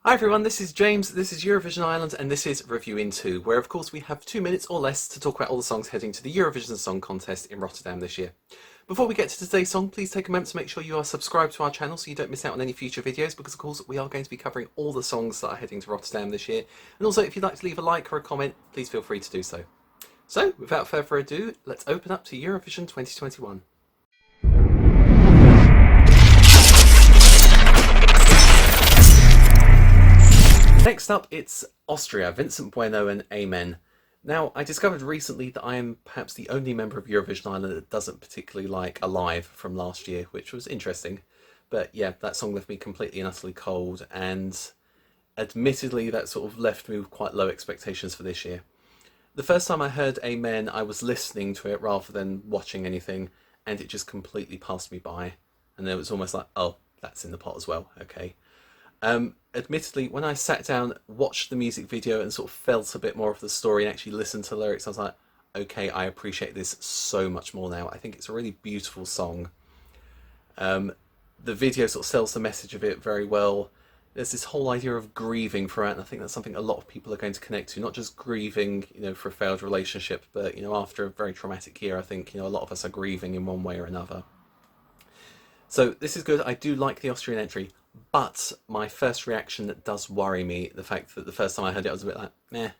Hi everyone, this is James, this is Eurovision Ireland, and this is Review in 2, where of course we have 2 minutes or less to talk about all the songs heading to the Eurovision Song Contest in Rotterdam this year. Before we get to today's song, please take a moment to make sure you are subscribed to our channel so you don't miss out on any future videos, because of course we are going to be covering all the songs that are heading to Rotterdam this year. And also, if you'd like to leave a like or a comment, please feel free to do so. So, without further ado, let's open up to Eurovision 2021. Next up, it's Austria, Vincent Bueno and Amen. Now, I discovered recently that I am perhaps the only member of Eurovision Ireland that doesn't particularly like Alive from last year, which was interesting. But yeah, that song left me completely and utterly cold, and admittedly that sort of left me with quite low expectations for this year. The first time I heard Amen, I was listening to it rather than watching anything, and it just completely passed me by. And it was almost like, oh, that's in the pot as well, okay. Admittedly, when I sat down, watched the music video and sort of felt a bit more of the story and actually listened to the lyrics, I was like, okay, I appreciate this so much more now. I think it's a really beautiful song. The video sort of sells the message of it very well. There's this whole idea of grieving throughout, and I think that's something a lot of people are going to connect to, not just grieving, for a failed relationship, but, after a very traumatic year, I think, a lot of us are grieving in one way or another. So this is good. I do like the Austrian entry. But my first reaction does worry me, the fact that the first time I heard it I was a bit like, meh,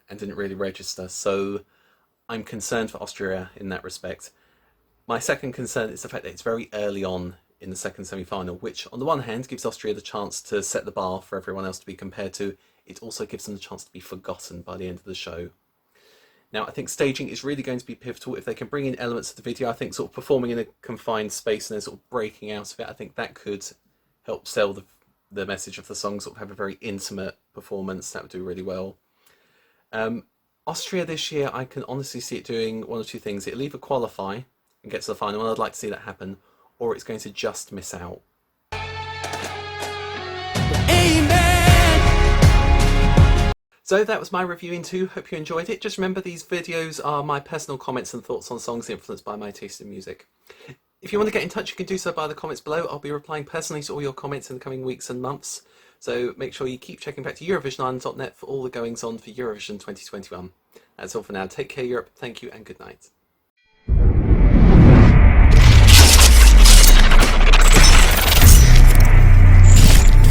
and didn't really register. So I'm concerned for Austria in that respect. My second concern is the fact that it's very early on in the second semi-final, which on the one hand gives Austria the chance to set the bar for everyone else to be compared to. It also gives them the chance to be forgotten by the end of the show. Now, I think staging is really going to be pivotal. If they can bring in elements of the video, I think sort of performing in a confined space and then sort of breaking out of it, I think that could help sell the message of the song, sort of have a very intimate performance. That would do really well. Austria this year, I can honestly see it doing one or two things. It'll either qualify and get to the final, and I'd like to see that happen, or it's going to just miss out. Amen! So that was my review in 2. Hope you enjoyed it. Just remember, these videos are my personal comments and thoughts on songs influenced by my taste in music. If you want to get in touch, you can do so by the comments below. I'll be replying personally to all your comments in the coming weeks and months. So make sure you keep checking back to EurovisionIreland.net for all the goings on for Eurovision 2021. That's all for now. Take care, Europe. Thank you and good night.